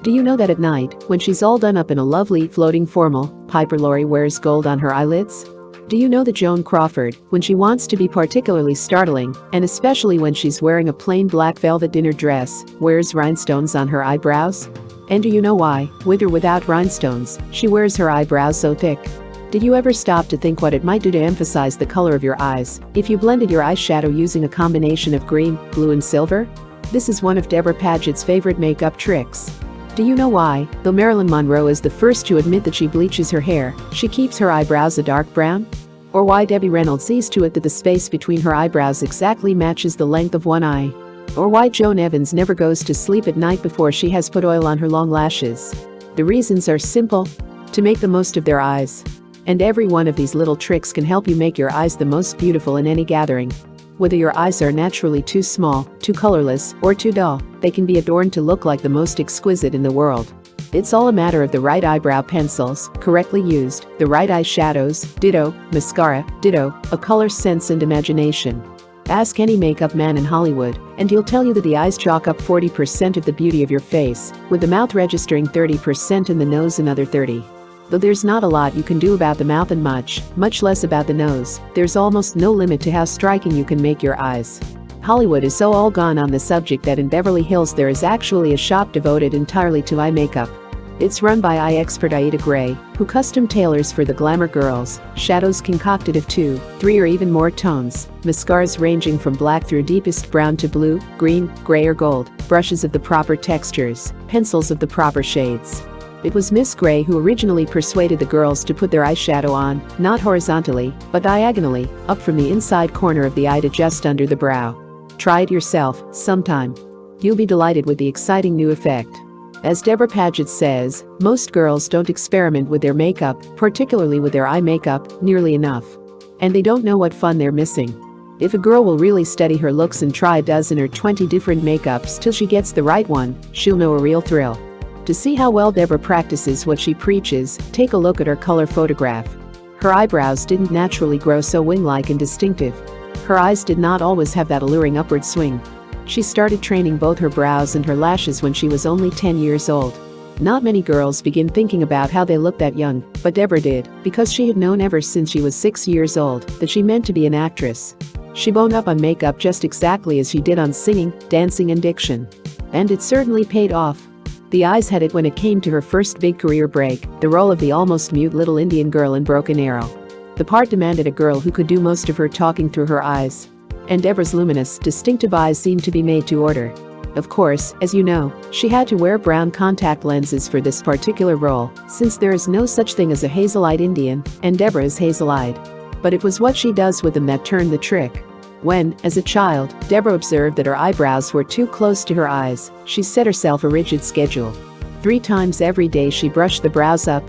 Do you know that at night, when she's all done up in a lovely, floating formal, Piper Laurie wears gold on her eyelids? Do you know that Joan Crawford, when she wants to be particularly startling, and especially when she's wearing a plain black velvet dinner dress, wears rhinestones on her eyebrows? And do you know why, with or without rhinestones, she wears her eyebrows so thick? Did you ever stop to think what it might do to emphasize the color of your eyes if you blended your eyeshadow using a combination of green, blue and silver? This is one of Debra Paget's favorite makeup tricks. Do you know why, though Marilyn Monroe is the first to admit that she bleaches her hair, she keeps her eyebrows a dark brown? Or why Debbie Reynolds sees to it that the space between her eyebrows exactly matches the length of one eye? Or why Joan Evans never goes to sleep at night before she has put oil on her long lashes? The reasons are simple: to make the most of their eyes. And every one of these little tricks can help you make your eyes the most beautiful in any gathering. Whether your eyes are naturally too small, too colorless, or too dull, they can be adorned to look like the most exquisite in the world. It's all a matter of the right eyebrow pencils, correctly used, the right eyeshadows, ditto, mascara, ditto, a color sense and imagination. Ask any makeup man in Hollywood, and he'll tell you that the eyes chalk up 40% of the beauty of your face, with the mouth registering 30% and the nose another 30%. Though there's not a lot you can do about the mouth and much less about the nose, there's almost no limit to how striking you can make your eyes. Hollywood is so all gone on the subject that in Beverly Hills there is actually a shop devoted entirely to eye makeup. It's run by eye expert Aida Gray, who custom tailors for the glamour girls, shadows concocted of 2, 3 or even more tones, mascaras ranging from black through deepest brown to blue, green, gray or gold, brushes of the proper textures, pencils of the proper shades. It was Miss Gray who originally persuaded the girls to put their eyeshadow on, not horizontally, but diagonally, up from the inside corner of the eye to just under the brow. Try it yourself, sometime. You'll be delighted with the exciting new effect. As Debra Paget says, most girls don't experiment with their makeup, particularly with their eye makeup, nearly enough. And they don't know what fun they're missing. If a girl will really steady her looks and try a dozen or 20 different makeups till she gets the right one, she'll know a real thrill. To see how well Debra practices what she preaches, take a look at her color photograph. Her eyebrows didn't naturally grow so wing-like and distinctive. Her eyes did not always have that alluring upward swing. She started training both her brows and her lashes when she was only 10 years old. Not many girls begin thinking about how they look that young, but Debra did, because she had known ever since she was 6 years old that she meant to be an actress. She boned up on makeup just exactly as she did on singing, dancing and diction. And it certainly paid off. The eyes had it when it came to her first big career break, the role of the almost mute little Indian girl in Broken Arrow. The part demanded a girl who could do most of her talking through her eyes. And Debra's luminous, distinctive eyes seemed to be made to order. Of course, as you know, she had to wear brown contact lenses for this particular role, since there is no such thing as a hazel-eyed Indian, and Debra is hazel-eyed. But it was what she does with them that turned the trick. When, as a child, Debra observed that her eyebrows were too close to her eyes, she set herself a rigid schedule. 3 times every day she brushed the brows up,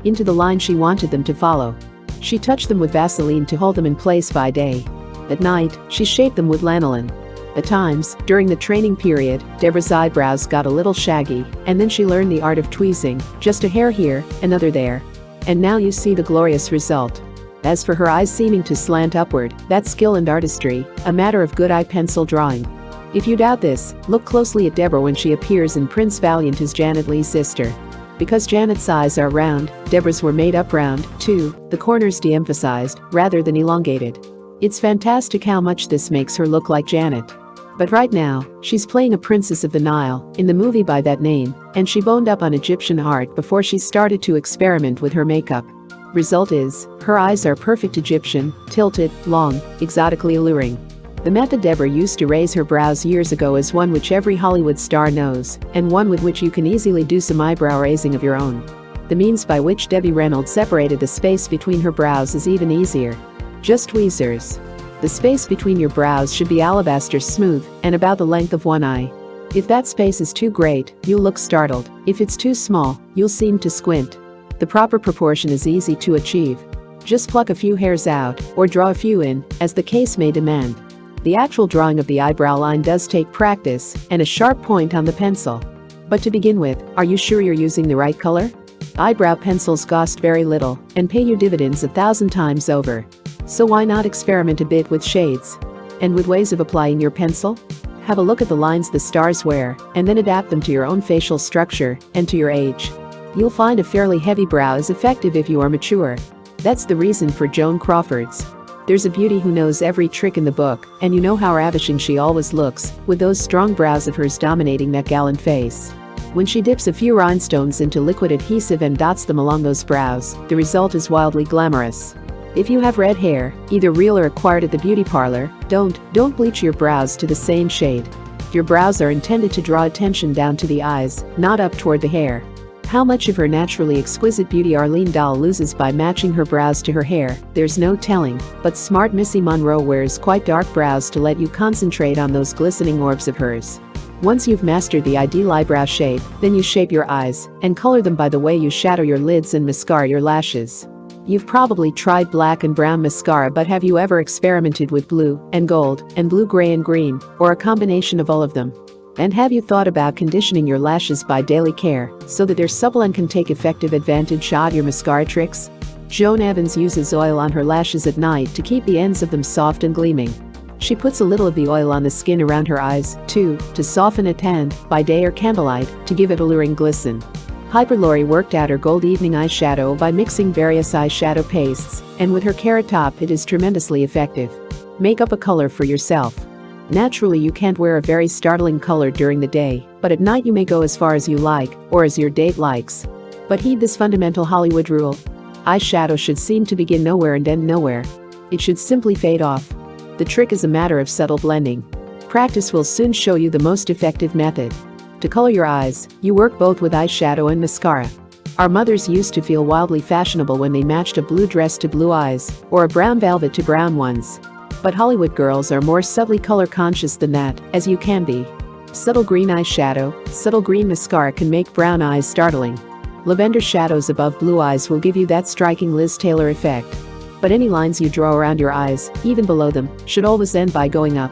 into the line she wanted them to follow. She touched them with Vaseline to hold them in place by day. At night, she shaped them with lanolin. At times, during the training period, Debra's eyebrows got a little shaggy, and then she learned the art of tweezing, just a hair here, another there. And now you see the glorious result. As for her eyes seeming to slant upward, that's skill and artistry, a matter of good eye pencil drawing. If you doubt this, look closely at Debra when she appears in Prince Valiant as Janet Leigh's sister. Because Janet's eyes are round, Debra's were made up round, too, the corners de-emphasized, rather than elongated. It's fantastic how much this makes her look like Janet. But right now, she's playing a princess of the Nile, in the movie by that name, and she boned up on Egyptian art before she started to experiment with her makeup. Result is, her eyes are perfect Egyptian, tilted, long, exotically alluring. The method Debra used to raise her brows years ago is one which every Hollywood star knows, and one with which you can easily do some eyebrow raising of your own. The means by which Debbie Reynolds separated the space between her brows is even easier. Just tweezers. The space between your brows should be alabaster smooth and about the length of one eye. If that space is too great, you'll look startled. If it's too small, you'll seem to squint. The proper proportion is easy to achieve. Just pluck a few hairs out, or draw a few in, as the case may demand. The actual drawing of the eyebrow line does take practice and a sharp point on the pencil. But to begin with, are you sure you're using the right color? Eyebrow pencils cost very little and pay you dividends 1,000 times over. So why not experiment a bit with shades? And with ways of applying your pencil? Have a look at the lines the stars wear, and then adapt them to your own facial structure and to your age. You'll find a fairly heavy brow is effective if you are mature. That's the reason for Joan Crawford's. There's a beauty who knows every trick in the book, and you know how ravishing she always looks, with those strong brows of hers dominating that gallant face. When she dips a few rhinestones into liquid adhesive and dots them along those brows, the result is wildly glamorous. If you have red hair, either real or acquired at the beauty parlor, don't bleach your brows to the same shade. Your brows are intended to draw attention down to the eyes, not up toward the hair. How much of her naturally exquisite beauty Arlene Dahl loses by matching her brows to her hair, there's no telling, but smart Missy Monroe wears quite dark brows to let you concentrate on those glistening orbs of hers. Once you've mastered the ideal eyebrow shape, then you shape your eyes and color them by the way you shadow your lids and mascara your lashes. You've probably tried black and brown mascara, but have you ever experimented with blue and gold and blue gray and green, or a combination of all of them? And have you thought about conditioning your lashes by daily care so that they're supple and can take effective advantage of your mascara tricks? Joan Evans uses oil on her lashes at night to keep the ends of them soft and gleaming. She puts a little of the oil on the skin around her eyes, too, to soften it, and, by day or candlelight, to give it alluring glisten. Piper Laurie worked out her gold evening eyeshadow by mixing various eyeshadow pastes, and with her Carrot Top it is tremendously effective. Make up a color for yourself. Naturally, you can't wear a very startling color during the day, but at night you may go as far as you like, or as your date likes. But heed this fundamental Hollywood rule. Eyeshadow should seem to begin nowhere and end nowhere. It should simply fade off. The trick is a matter of subtle blending. Practice will soon show you the most effective method. To color your eyes, you work both with eyeshadow and mascara. Our mothers used to feel wildly fashionable when they matched a blue dress to blue eyes, or a brown velvet to brown ones. But Hollywood girls are more subtly color conscious than that, as you can be. Subtle green eyeshadow, subtle green mascara can make brown eyes startling. Lavender shadows above blue eyes will give you that striking Liz Taylor effect. But any lines you draw around your eyes, even below them, should always end by going up.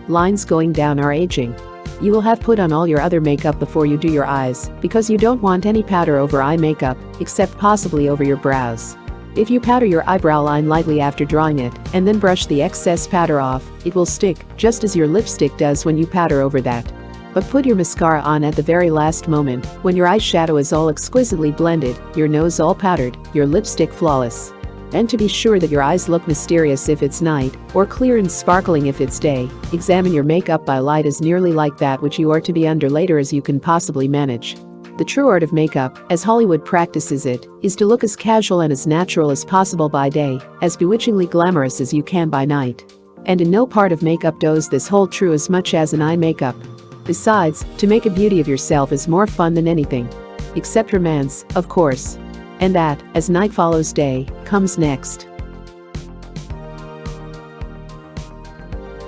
Lines going down are aging. You will have put on all your other makeup before you do your eyes, because you don't want any powder over eye makeup, except possibly over your brows. If you powder your eyebrow line lightly after drawing it, and then brush the excess powder off, it will stick, just as your lipstick does when you powder over that. But put your mascara on at the very last moment, when your eyeshadow is all exquisitely blended, your nose all powdered, your lipstick flawless. And to be sure that your eyes look mysterious if it's night, or clear and sparkling if it's day, examine your makeup by light as nearly like that which you are to be under later as you can possibly manage. The true art of makeup, as Hollywood practices it, is to look as casual and as natural as possible by day, as bewitchingly glamorous as you can by night. And in no part of makeup does this hold true as much as in eye makeup. Besides, to make a beauty of yourself is more fun than anything. Except romance, of course. And that, as night follows day, comes next.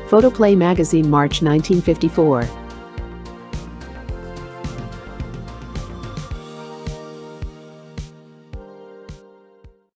Photoplay magazine, March 1954.